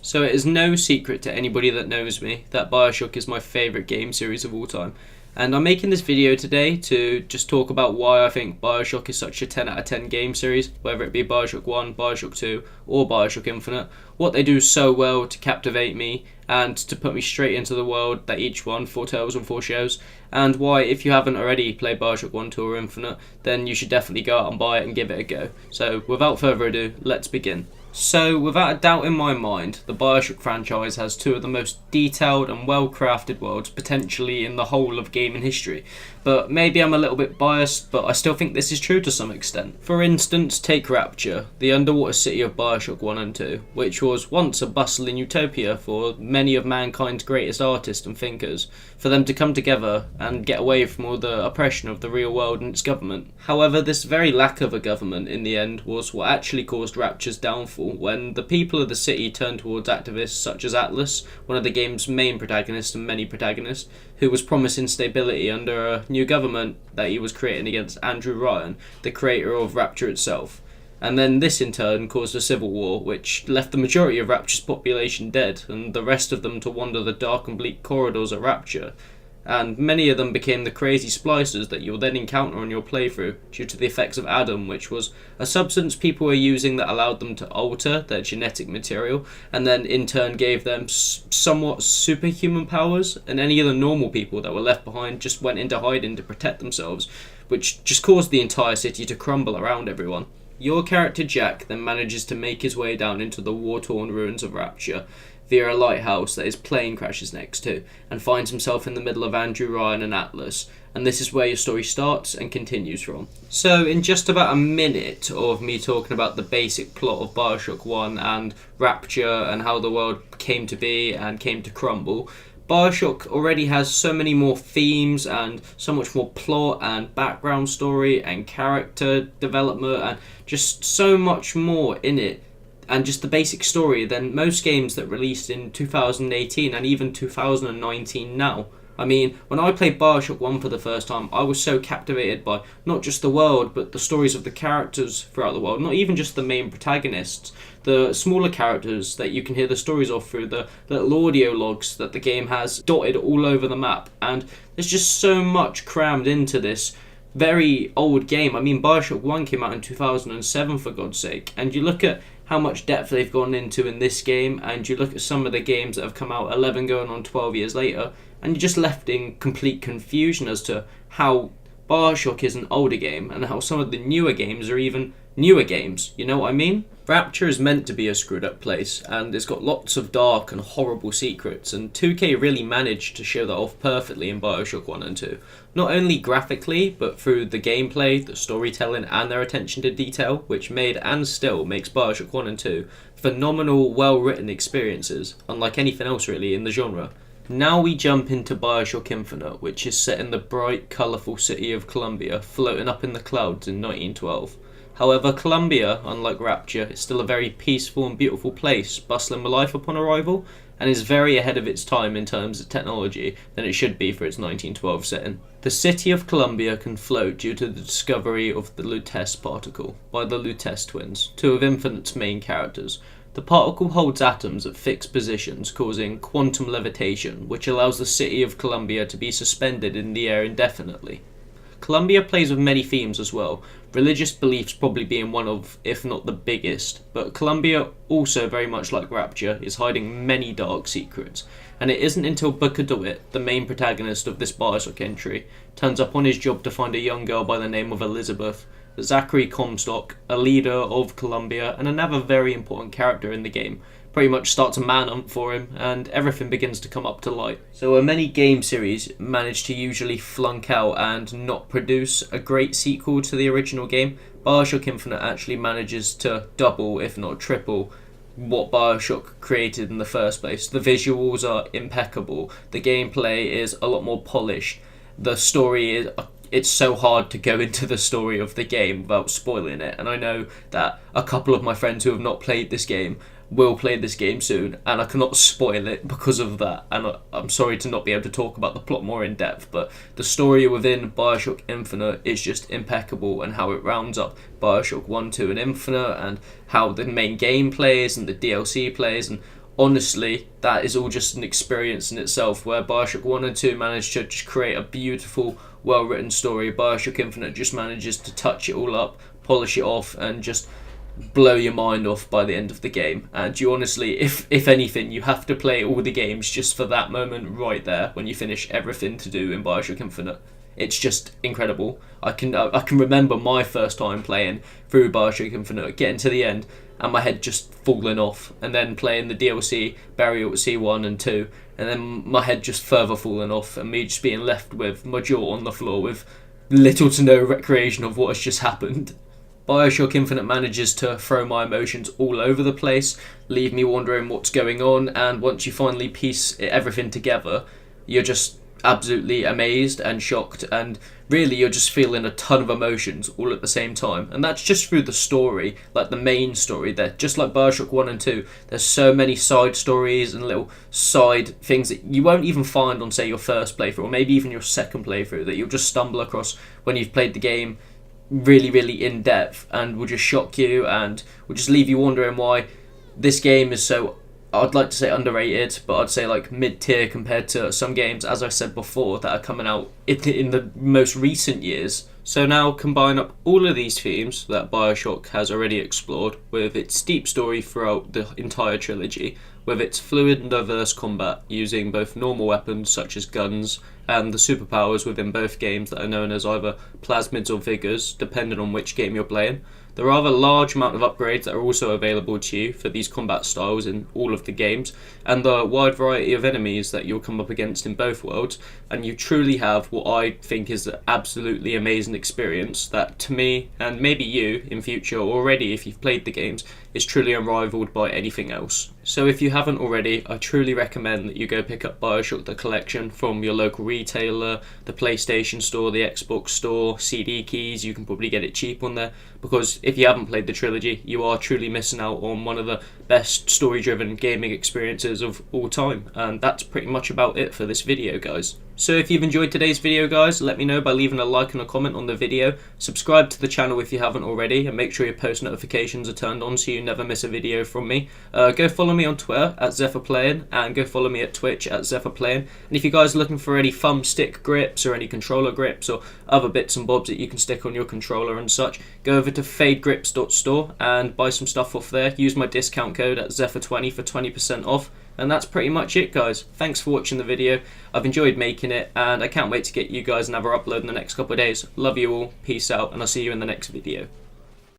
So it is no secret to anybody that knows me that Bioshock is my favourite game series of all time. And I'm making this video today to just talk about why I think Bioshock is such a 10 out of 10 game series, whether it be Bioshock 1, Bioshock 2 or Bioshock Infinite, what they do so well to captivate me and to put me straight into the world that each one foretells and foreshadows, and why if you haven't already played Bioshock 1, 2 or Infinite, then you should definitely go out and buy it and give it a go. So without further ado, let's begin. So, without a doubt in my mind, the Bioshock franchise has two of the most detailed and well-crafted worlds potentially in the whole of gaming history. But maybe I'm a little bit biased, but I still think this is true to some extent. For instance, take Rapture, the underwater city of Bioshock 1 and 2, which was once a bustling utopia for many of mankind's greatest artists and thinkers, for them to come together and get away from all the oppression of the real world and its government. However, this very lack of a government in the end was what actually caused Rapture's downfall, when the people of the city turned towards activists such as Atlas, one of the game's main protagonists and many protagonists, who was promising stability under a new government that he was creating against Andrew Ryan, the creator of Rapture itself. And then this in turn caused a civil war, which left the majority of Rapture's population dead, and the rest of them to wander the dark and bleak corridors of Rapture. And many of them became the crazy splicers that you'll then encounter on your playthrough due to the effects of Adam, which was a substance people were using that allowed them to alter their genetic material and then in turn gave them somewhat superhuman powers, and any of the normal people that were left behind just went into hiding to protect themselves, which just caused the entire city to crumble around everyone. Your character Jack then manages to make his way down into the war-torn ruins of Rapture via a lighthouse that his plane crashes next to, and finds himself in the middle of Andrew Ryan and Atlas, and this is where your story starts and continues from. So in just about a minute of me talking about the basic plot of Bioshock 1 and Rapture and how the world came to be and came to crumble, Bioshock already has so many more themes and so much more plot and background story and character development and just so much more in it, and just the basic story, than most games that released in 2018 and even 2019 now. I mean, when I played Bioshock 1 for the first time, I was so captivated by not just the world, but the stories of the characters throughout the world, not even just the main protagonists, the smaller characters that you can hear the stories of through the little audio logs that the game has dotted all over the map, and there's just so much crammed into this very old game. I mean, Bioshock 1 came out in 2007 for God's sake, and you look at how much depth they've gone into in this game, and you look at some of the games that have come out 11 going on 12 years later, and you're just left in complete confusion as to how Bioshock is an older game and how some of the newer games are even newer games, you know what I mean? Rapture is meant to be a screwed up place, and it's got lots of dark and horrible secrets, and 2K really managed to show that off perfectly in Bioshock 1 and 2. Not only graphically, but through the gameplay, the storytelling, and their attention to detail, which made and still makes Bioshock 1 and 2 phenomenal, well-written experiences, unlike anything else really in the genre. Now we jump into Bioshock Infinite, which is set in the bright, colourful city of Columbia, floating up in the clouds in 1912. However, Columbia, unlike Rapture, is still a very peaceful and beautiful place, bustling with life upon arrival, and is very ahead of its time in terms of technology than it should be for its 1912 setting. The city of Columbia can float due to the discovery of the Lutece particle by the Lutece twins, two of Infinite's main characters. The particle holds atoms at fixed positions, causing quantum levitation, which allows the city of Columbia to be suspended in the air indefinitely. Columbia plays with many themes as well, religious beliefs probably being one of, if not the biggest, but Columbia, also very much like Rapture, is hiding many dark secrets, and it isn't until Booker DeWitt, the main protagonist of this Bioshock entry, turns up on his job to find a young girl by the name of Elizabeth, that Zachary Comstock, a leader of Columbia and another very important character in the game, pretty much starts a manhunt for him, and everything begins to come up to light. So where many game series manage to usually flunk out and not produce a great sequel to the original game, Bioshock Infinite actually manages to double, if not triple, what Bioshock created in the first place. The visuals are impeccable, the gameplay is a lot more polished, the story is... It's so hard to go into the story of the game without spoiling it, and I know that a couple of my friends who have not played this game will play this game soon, and I cannot spoil it because of that, and I'm sorry to not be able to talk about the plot more in depth, but the story within Bioshock Infinite is just impeccable, and how it rounds up Bioshock 1, 2 and Infinite, and how the main game plays and the DLC plays, and honestly, that is all just an experience in itself, where Bioshock 1 and 2 managed to just create a beautiful, well-written story. Bioshock Infinite just manages to touch it all up, polish it off, and just blow your mind off by the end of the game. And you honestly, if anything, you have to play all the games just for that moment right there when you finish everything to do in Bioshock Infinite. It's just incredible. I can remember my first time playing through Bioshock Infinite, getting to the end, and my head just falling off, and then playing the DLC, Burial at Sea 1 and 2, and then my head just further falling off, and me just being left with my jaw on the floor with little to no recreation of what has just happened. Bioshock Infinite manages to throw my emotions all over the place, leave me wondering what's going on, and once you finally piece everything together, you're just absolutely amazed and shocked, and really you're just feeling a ton of emotions all at the same time. And that's just through the story, like the main story there. Just like Bioshock 1 and 2, there's so many side stories and little side things that you won't even find on, say, your first playthrough, or maybe even your second playthrough, that you'll just stumble across when you've played the game really, really in depth, and will just shock you and will just leave you wondering why this game is so, I'd like to say underrated, but I'd say like mid-tier compared to some games, as I said before, that are coming out in the most recent years. So now combine up all of these themes that Bioshock has already explored with its deep story throughout the entire trilogy, with its fluid and diverse combat using both normal weapons such as guns and the superpowers within both games that are known as either plasmids or vigors, depending on which game you're playing. There are a large amount of upgrades that are also available to you for these combat styles in all of the games, and the wide variety of enemies that you'll come up against in both worlds, and you truly have what I think is an absolutely amazing experience that, to me, and maybe you in future already if you've played the games, is truly unrivaled by anything else. So if you haven't already, I truly recommend that you go pick up Bioshock the Collection from your local retailer, the PlayStation Store, the Xbox Store, CD Keys. You can probably get it cheap on there, because if you haven't played the trilogy, you are truly missing out on one of the best story-driven gaming experiences of all time. And that's pretty much about it for this video, guys. So if you've enjoyed today's video, guys, let me know by leaving a like and a comment on the video. Subscribe to the channel if you haven't already, and make sure your post notifications are turned on so you never miss a video from me. Go follow me on Twitter at ZephyrPlaying, and go follow me at Twitch at ZephyrPlaying. And if you guys are looking for any thumbstick grips or any controller grips or other bits and bobs that you can stick on your controller and such, go over to fadegrips.store and buy some stuff off there. Use my discount code at Zephr20 for 20% off. And that's pretty much it, guys. Thanks for watching the video. I've enjoyed making it, and I can't wait to get you guys another upload in the next couple of days. Love you all, peace out, and I'll see you in the next video.